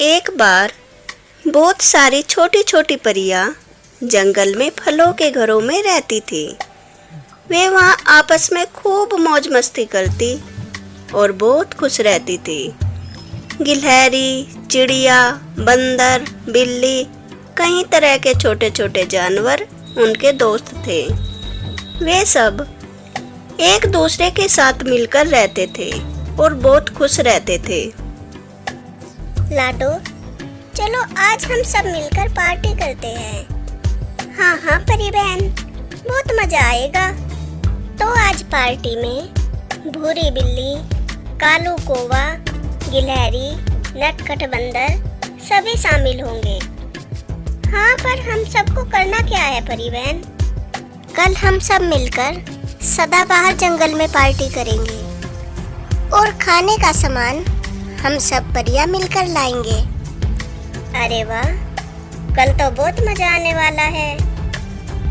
एक बार बहुत सारी छोटी छोटी परियां जंगल में फलों के घरों में रहती थी। वे वहाँ आपस में खूब मौज मस्ती करती और बहुत खुश रहती थी। गिलहरी, चिड़िया, बंदर, बिल्ली, कई तरह के छोटे छोटे जानवर उनके दोस्त थे। वे सब एक दूसरे के साथ मिलकर रहते थे और बहुत खुश रहते थे। लाडो, चलो आज हम सब मिलकर पार्टी करते हैं। हाँ हाँ परी बहन, बहुत मजा आएगा। तो आज पार्टी में भूरी बिल्ली, कालू कौवा, गिलहरी, नटखट बंदर सभी शामिल होंगे। हाँ, पर हम सबको करना क्या है परी बहन? कल हम सब मिलकर सदाबहार जंगल में पार्टी करेंगे और खाने का सामान हम सब परियां मिलकर लाएंगे। अरे वाह, कल तो बहुत मजा आने वाला है।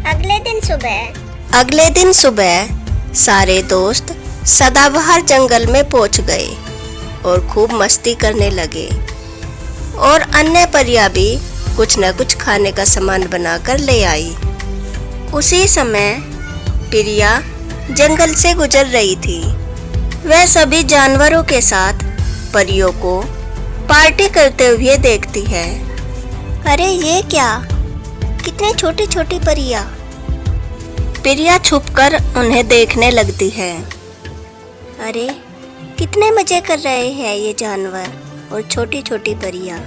अगले दिन सुबह सारे दोस्त सदाबहार जंगल में पहुंच गए और खूब मस्ती करने लगे और अन्य परियां भी कुछ न कुछ खाने का सामान बनाकर ले आई। उसी समय परियां जंगल से गुजर रही थी। वह सभी जानवरों के साथ परियों को पार्टी करते हुए देखती है। अरे ये क्या, कितने छोटी छोटी परियां। परियां छुपकर उन्हें देखने लगती है। अरे कितने मजे कर रहे हैं ये जानवर और छोटी छोटी परियां।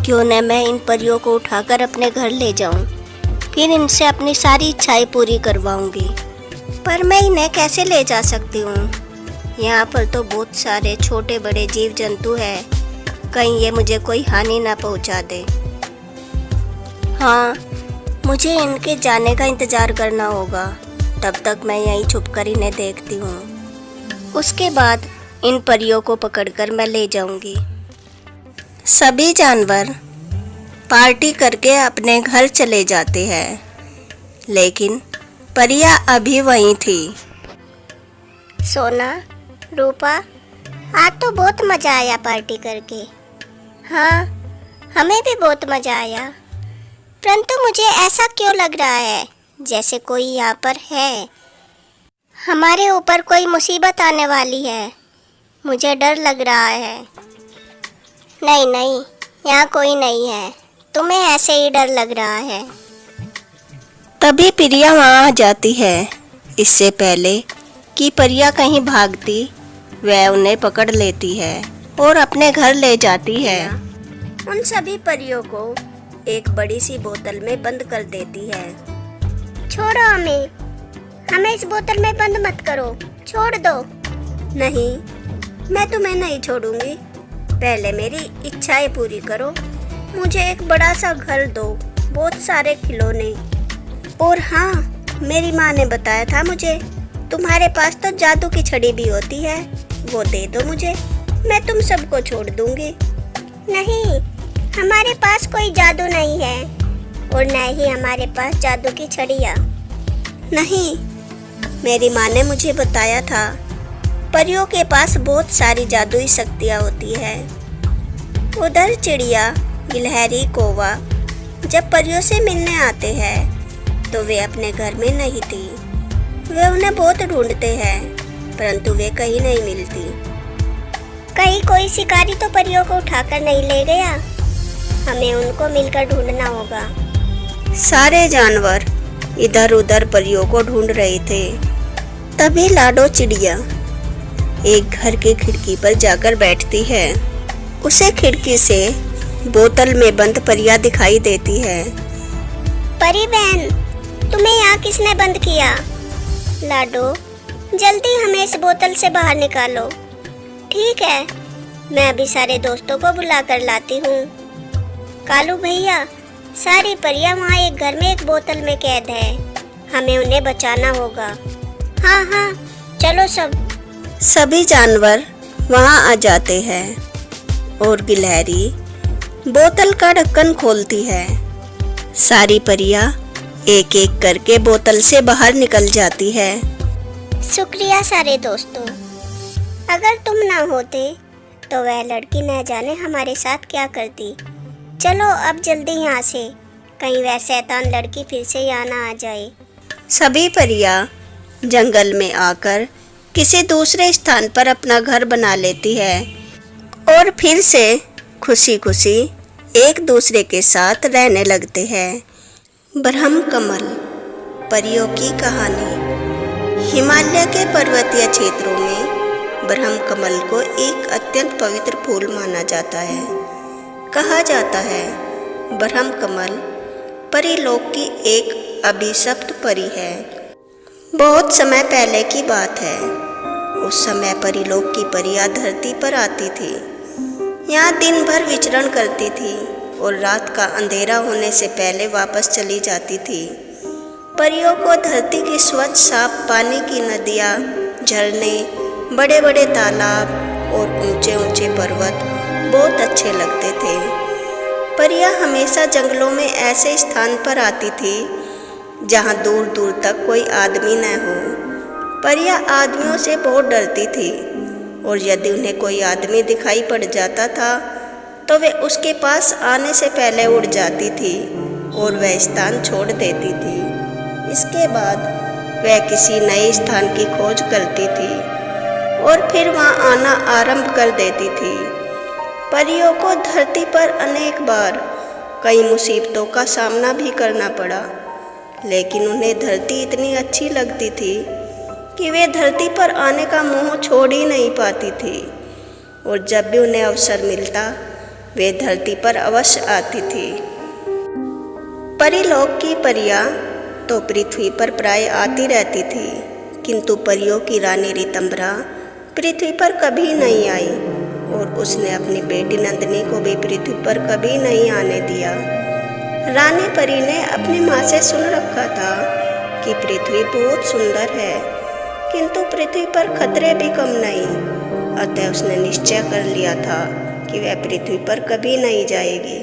क्यों न मैं इन परियों को उठाकर अपने घर ले जाऊं, फिर इनसे अपनी सारी इच्छाएं पूरी करवाऊंगी। पर मैं इन्हें कैसे ले जा सकती हूँ? यहाँ पर तो बहुत सारे छोटे बड़े जीव जंतु हैं, कहीं ये मुझे कोई हानि ना पहुँचा दे। हाँ, मुझे इनके जाने का इंतज़ार करना होगा। तब तक मैं यहीं छुपकर इन्हें देखती हूँ। उसके बाद इन परियों को पकड़कर मैं ले जाऊंगी। सभी जानवर पार्टी करके अपने घर चले जाते हैं, लेकिन परियां अभी वहीं थी। सोना, रूपा, आज तो बहुत मजा आया पार्टी करके। हाँ, हमें भी बहुत मजा आया, परंतु मुझे ऐसा क्यों लग रहा है जैसे कोई यहाँ पर है। हमारे ऊपर कोई मुसीबत आने वाली है। मुझे डर लग रहा है। नहीं नहीं, यहाँ कोई नहीं है, तुम्हें ऐसे ही डर लग रहा है। तभी परियां वहाँ आ जाती है। इससे पहले कि परियां कहीं भागती, वह उन्हें पकड़ लेती है और अपने घर ले जाती है। उन सभी परियों को एक बड़ी सी बोतल में बंद कर देती है। छोड़ो हमें इस बोतल में बंद मत करो, छोड़ दो। नहीं, मैं तुम्हें नहीं छोड़ूंगी। पहले मेरी इच्छाएं पूरी करो। मुझे एक बड़ा सा घर दो, बहुत सारे खिलौने, और हाँ, मेरी माँ ने बताया था मुझे, तुम्हारे पास तो जादू की छड़ी भी होती है, वो दे दो मुझे, मैं तुम सबको छोड़ दूंगी। नहीं, हमारे पास कोई जादू नहीं है और न ही हमारे पास जादू की छड़ियाँ। नहीं, मेरी माँ ने मुझे बताया था, परियों के पास बहुत सारी जादुई शक्तियाँ होती है। उधर चिड़िया, गिलहरी, कौवा जब परियों से मिलने आते हैं तो वे अपने घर में नहीं थी। वे उन्हें बहुत ढूंढते हैं, परंतु वे कहीं नहीं मिलती। कहीं कोई शिकारी तो परियों को उठाकर नहीं ले गया। हमें उनको मिलकर ढूंढना होगा। सारे जानवर इधर उधर परियों को ढूंढ रहे थे। तभी लाडो चिड़िया एक घर की खिड़की पर जाकर बैठती है। उसे खिड़की से बोतल में बंद परियां दिखाई देती है। परी बहन, तुम्हें यहाँ किसने बंद किया? लाडो, जल्दी हमें इस बोतल से बाहर निकालो। ठीक है, मैं अभी सारे दोस्तों को बुला कर लाती हूँ। कालू भैया, सारी परियां वहाँ एक घर में एक बोतल में कैद है, हमें उन्हें बचाना होगा। हाँ हाँ, चलो सब। सभी जानवर वहाँ आ जाते हैं और गिलहरी बोतल का ढक्कन खोलती है। सारी परियां एक एक करके बोतल से बाहर निकल जाती है। शुक्रिया सारे दोस्तों, अगर तुम ना होते तो वह लड़की न जाने हमारे साथ क्या करती। चलो अब जल्दी यहाँ से, कहीं वह शैतान लड़की फिर से यहाँ ना आ जाए। सभी परियां जंगल में आकर किसी दूसरे स्थान पर अपना घर बना लेती है और फिर से खुशी खुशी एक दूसरे के साथ रहने लगते हैं। ब्रह्म कमल परियों की कहानी। हिमालय के पर्वतीय क्षेत्रों में ब्रह्म कमल को एक अत्यंत पवित्र फूल माना जाता है। कहा जाता है ब्रह्म कमल परीलोक की एक अभिशप्त परी है। बहुत समय पहले की बात है। उस समय परीलोक की परियां धरती पर आती थी। यहाँ दिन भर विचरण करती थी और रात का अंधेरा होने से पहले वापस चली जाती थी। परियों को धरती की स्वच्छ साफ पानी की नदियाँ, झरने, बड़े बड़े तालाब और ऊंचे ऊंचे पर्वत बहुत अच्छे लगते थे। परियां हमेशा जंगलों में ऐसे स्थान पर आती थी जहाँ दूर दूर तक कोई आदमी न हो। परियां आदमियों से बहुत डरती थी और यदि उन्हें कोई आदमी दिखाई पड़ जाता था तो वे उसके पास आने से पहले उड़ जाती थी और वह स्थान छोड़ देती थी। इसके बाद वह किसी नए स्थान की खोज करती थी और फिर वहाँ आना आरंभ कर देती थी। परियों को धरती पर अनेक बार कई मुसीबतों का सामना भी करना पड़ा, लेकिन उन्हें धरती इतनी अच्छी लगती थी कि वे धरती पर आने का मोह छोड़ ही नहीं पाती थी और जब भी उन्हें अवसर मिलता वे धरती पर अवश्य आती थी। परीलोक की परियां तो पृथ्वी पर प्राय आती रहती थी, किंतु परियों की रानी ऋतंभरा पृथ्वी पर कभी नहीं आई और उसने अपनी बेटी नंदिनी को भी पृथ्वी पर कभी नहीं आने दिया। रानी परी ने अपनी माँ से सुन रखा था कि पृथ्वी बहुत सुंदर है, किंतु पृथ्वी पर खतरे भी कम नहीं। अतः उसने निश्चय कर लिया था कि वह पृथ्वी पर कभी नहीं जाएगी।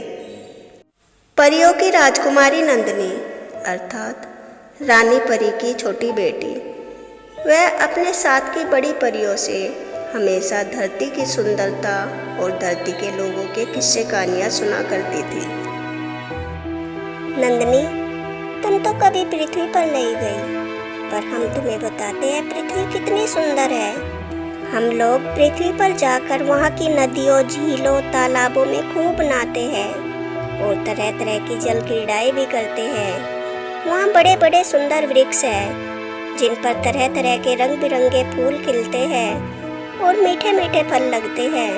परियों की राजकुमारी नंदिनी अर्थात रानी परी की छोटी बेटी, वह अपने साथ की बड़ी परियों से हमेशा धरती की सुंदरता और धरती के लोगों के किस्से कहानियाँ सुना करती थी। नंदिनी, तुम तो कभी पृथ्वी पर नहीं गई, पर हम तुम्हें बताते हैं पृथ्वी कितनी सुंदर है। हम लोग पृथ्वी पर जाकर वहाँ की नदियों, झीलों, तालाबों में खूब नहाते हैं और तरह तरह की जल क्रीड़ाएं भी करते हैं। वहाँ बड़े बड़े सुंदर वृक्ष हैं जिन पर तरह तरह के रंग बिरंगे फूल खिलते हैं और मीठे मीठे फल लगते हैं।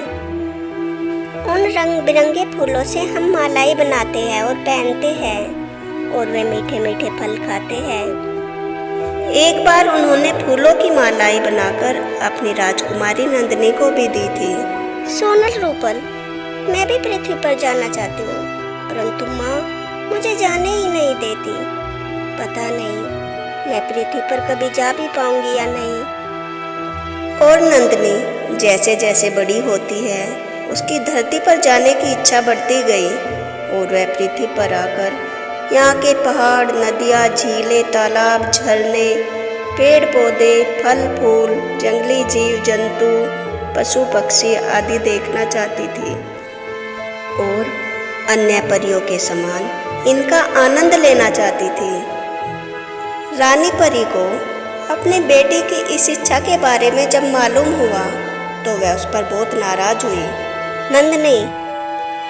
उन रंग बिरंगे फूलों से हम मालाएं बनाते हैं और पहनते हैं और वे मीठे मीठे फल खाते हैं। एक बार उन्होंने फूलों की मालाएं बनाकर अपनी राजकुमारी नंदिनी को भी दी थी। सोनल रूपल, मैं भी पृथ्वी पर जाना चाहती हूँ, परंतु माँ मुझे जाने ही नहीं देती। पता नहीं मैं पृथ्वी पर कभी जा भी पाऊंगी या नहीं। और नंदिनी जैसे जैसे बड़ी होती है उसकी धरती पर जाने की इच्छा बढ़ती गई और वह पृथ्वी पर आकर यहाँ के पहाड़, नदियाँ, झीलें, तालाब, झरने, पेड़ पौधे, फल फूल, जंगली जीव जंतु, पशु पक्षी आदि देखना चाहती थी और अन्य परियों के समान इनका आनंद लेना चाहती थी। रानी परी को अपनी बेटी की इस इच्छा के बारे में जब मालूम हुआ तो वह उस पर बहुत नाराज हुई। नंदिनी,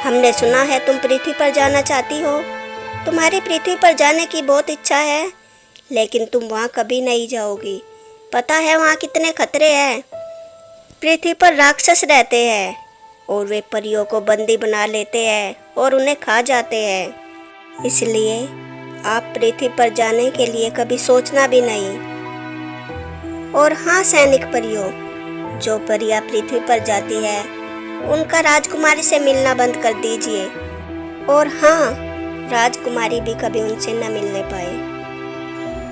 हमने सुना है तुम पृथ्वी पर जाना चाहती हो। तुम्हारी पृथ्वी पर जाने की बहुत इच्छा है, लेकिन तुम वहाँ कभी नहीं जाओगी। पता है वहाँ कितने खतरे हैं। पृथ्वी पर राक्षस रहते हैं और वे परियों को बंदी बना लेते हैं और उन्हें खा जाते हैं। इसलिए आप पृथ्वी पर जाने के लिए कभी सोचना भी नहीं। और हाँ सैनिक परियों, जो परियां पृथ्वी पर जाती है उनका राजकुमारी से मिलना बंद कर दीजिए। और हाँ, राजकुमारी भी कभी उनसे न मिलने पाए।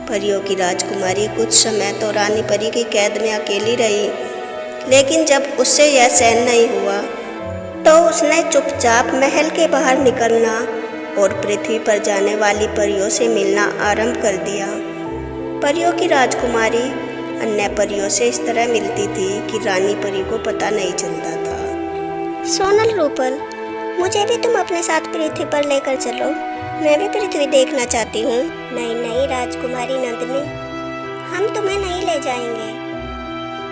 परियों की राजकुमारी कुछ समय तो रानी परी की कैद में अकेली रही, लेकिन जब उससे यह सहन नहीं हुआ तो उसने चुपचाप महल के बाहर निकलना और पृथ्वी पर जाने वाली परियों से मिलना आरंभ कर दिया। परियों की राजकुमारी अन्य परियों से इस तरह मिलती थी कि रानी परी को पता नहीं चलता था। सोनल रूपल, मुझे भी तुम अपने साथ पृथ्वी पर लेकर चलो। मैं भी पृथ्वी देखना चाहती हूँ। नहीं नहीं राजकुमारी नंदिनी, हम तुम्हें नहीं ले जाएंगे।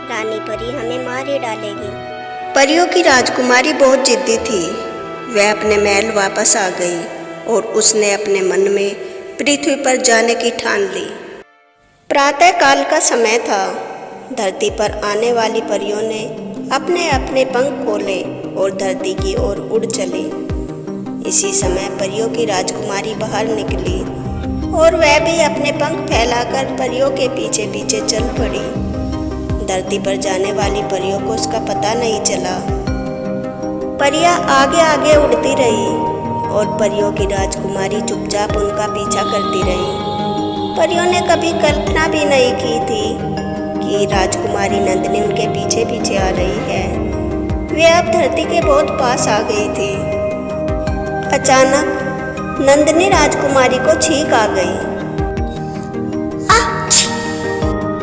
रानी परी हमें मार ही डालेगी। परियों की राजकुमारी बहुत जिद्दी थी। वह अपने महल वापस आ गई और उसने अपने मन में पृथ्वी पर जाने की ठान ली। प्रातः काल का समय था। धरती पर आने वाली परियों ने अपने अपने पंख खोले और धरती की ओर उड़ चली। इसी समय परियों की राजकुमारी बाहर निकली और वह भी अपने पंख फैलाकर परियों के पीछे पीछे चल पड़ी। धरती पर जाने वाली परियों को उसका पता नहीं चला। परियां आगे आगे उड़ती रही और परियों की राजकुमारी चुपचाप उनका पीछा करती रही। परियों ने कभी कल्पना भी नहीं की थी कि राजकुमारी नंदिनी उनके पीछे पीछे आ रही है। वे अब धरती के बहुत पास आ गई थी। अचानक नंदिनी राजकुमारी को छींक आ गई।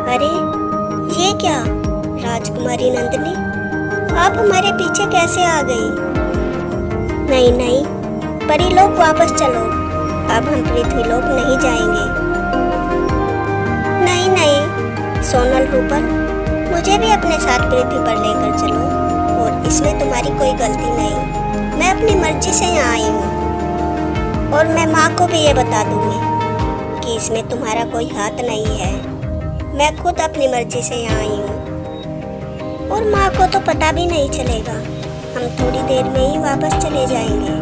अरे ये क्या? राजकुमारी नंदिनी आप हमारे पीछे कैसे आ गई? नहीं नहीं परी लोग वापस चलो, अब हम पृथ्वी लोक नहीं जाएंगे। नहीं नहीं सोनल रूपल, मुझे भी अपने साथ पृथ्वी पर लेकर चलो और इसमें तुम्हारी कोई गलती नहीं। मैं अपनी मर्जी से यहाँ आई हूँ और मैं माँ को भी ये बता दूँगी कि इसमें तुम्हारा कोई हाथ नहीं है। मैं खुद अपनी मर्जी से यहाँ आई हूँ और माँ को तो पता भी नहीं चलेगा। हम थोड़ी देर में ही वापस चले जाएंगे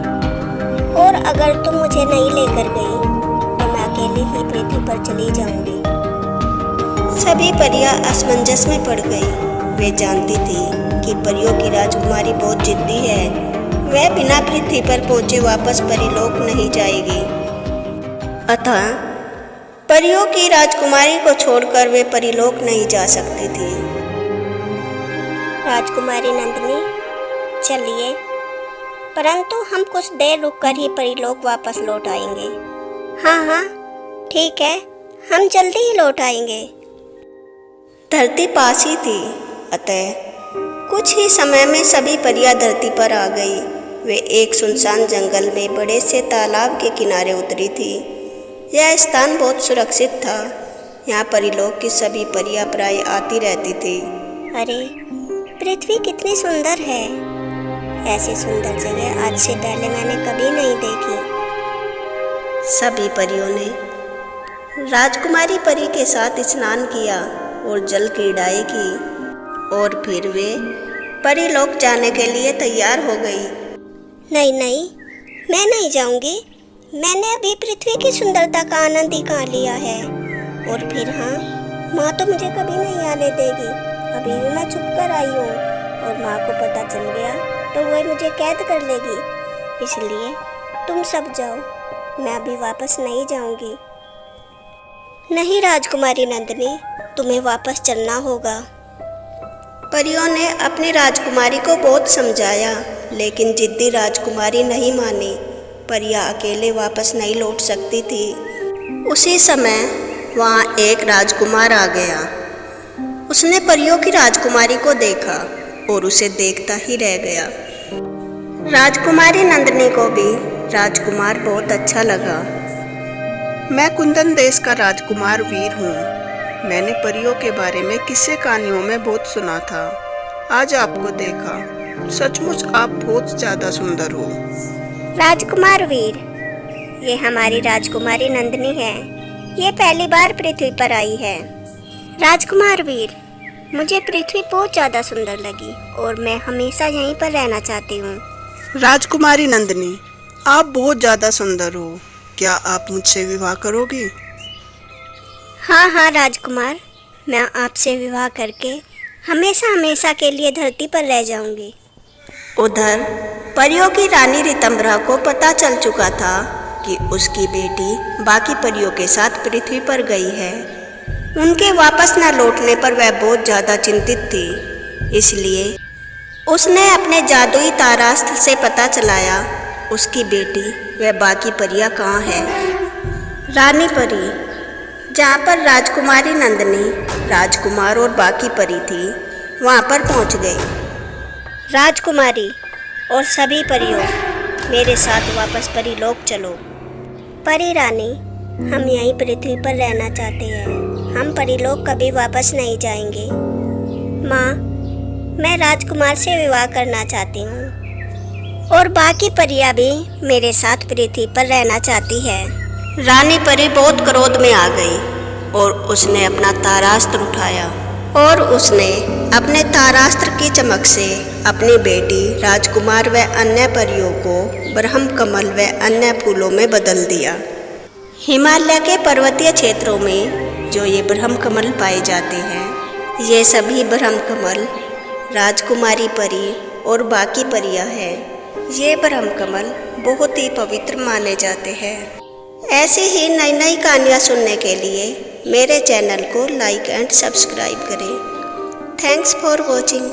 और अगर तुम मुझे नहीं लेकर गई तो मैं अकेले ही पृथ्वी पर चली जाऊंगी। सभी परियां असमंजस में पड़ गई। वे जानती थी कि परियों की राजकुमारी बहुत जिद्दी है। वह बिना पृथ्वी पर पहुंचे वापस परीलोक नहीं जाएगी। अतः परियों की राजकुमारी को छोड़कर वे परीलोक नहीं जा सकती थी। राजकुमारी नंदिनी चलिए, परंतु हम कुछ देर रुककर ही परीलोक वापस लौट आएंगे। हाँ हाँ ठीक है, हम जल्दी ही लौट आएंगे। धरती पास ही थी, अतः कुछ ही समय में सभी परियां धरती पर आ गई। वे एक सुनसान जंगल में बड़े से तालाब के किनारे उतरी थी। यह स्थान बहुत सुरक्षित था। यहाँ परीलोक की सभी परियां प्राय आती रहती थी। अरे पृथ्वी कितनी सुंदर है। ऐसी सुंदर जगह आज से पहले मैंने कभी नहीं देखी। सभी परियों ने राजकुमारी परी के साथ स्नान किया और जल क्रीड़ाएं की और फिर वे परीलोक जाने के लिए तैयार हो गई। नहीं नहीं मैं नहीं जाऊंगी। मैंने अभी पृथ्वी की सुंदरता का आनंद ही कहाँ लिया है। और फिर हाँ, माँ तो मुझे कभी नहीं आने देगी। अभी भी मैं छुप कर आई हूँ और माँ को पता चल गया तो वह मुझे कैद कर लेगी। इसलिए तुम सब जाओ, मैं अभी वापस नहीं जाऊंगी। नहीं राजकुमारी नंदिनी, तुम्हें वापस चलना होगा। परियों ने अपनी राजकुमारी को बहुत समझाया, लेकिन जिद्दी राजकुमारी नहीं मानी। परियां अकेले वापस नहीं लौट सकती थी। उसी समय वहाँ एक राजकुमार आ गया। उसने परियों की राजकुमारी को देखा और उसे देखता ही रह गया। राजकुमारी नंदिनी को भी राजकुमार बहुत अच्छा लगा। मैं कुंदन देश का राजकुमार वीर हूँ। मैंने परियों के बारे में किस्से कहानियों में बहुत सुना था। आज आपको देखा। सचमुच आप बहुत ज़्यादा सुंदर हो। राजकुमार वीर, ये हमारी राजकुमारी नंदिनी है। ये पहली बार पृथ्वी पर आई है। राजकुमार वीर, मुझे पृथ्वी बहुत ज़्यादा सुंदर लगी और मैं हमेशा यहीं पर रहना चाहती हूँ। राजकुमारी नंदिनी, आप बहुत ज़्यादा सुंदर हो। क्या आप मुझसे विवाह करोगी? हाँ हाँ राजकुमार, मैं आपसे विवाह करके हमेशा हमेशा के लिए धरती पर रह जाऊंगी। उधर परियों की रानी ऋतंभरा को पता चल चुका था कि उसकी बेटी बाकी परियों के साथ पृथ्वी पर गई है। उनके वापस न लौटने पर वह बहुत ज़्यादा चिंतित थी। इसलिए उसने अपने जादुई तारास्त्र से पता चलाया उसकी बेटी वह बाकी परियां कहाँ है। रानी परी, जहाँ पर राजकुमारी नंदिनी, राजकुमार और बाकी परी थी, वहाँ पर पहुँच गई। राजकुमारी, और सभी परियों, मेरे साथ वापस परीलोक चलो। परी रानी, हम यहीं पृथ्वी पर रहना चाहते हैं। हम परीलोक कभी वापस नहीं जाएंगे। माँ, मैं राजकुमार से विवाह करना चाहती हूँ और बाकी परियां भी मेरे साथ पृथ्वी पर रहना चाहती है। रानी परी बहुत क्रोध में आ गई और उसने अपना तारास्त्र उठाया और उसने अपने तारास्त्र की चमक से अपनी बेटी राजकुमार व अन्य परियों को ब्रह्म कमल व अन्य फूलों में बदल दिया। हिमालय के पर्वतीय क्षेत्रों में जो ये ब्रह्म कमल पाए जाते हैं, ये सभी ब्रह्म कमल राजकुमारी परी और बाकी परियां हैं। ये ब्रह्म कमल बहुत ही पवित्र माने जाते हैं। ऐसी ही नई नई कहानियाँ सुनने के लिए मेरे चैनल को लाइक एंड सब्सक्राइब करें। Thanks for watching.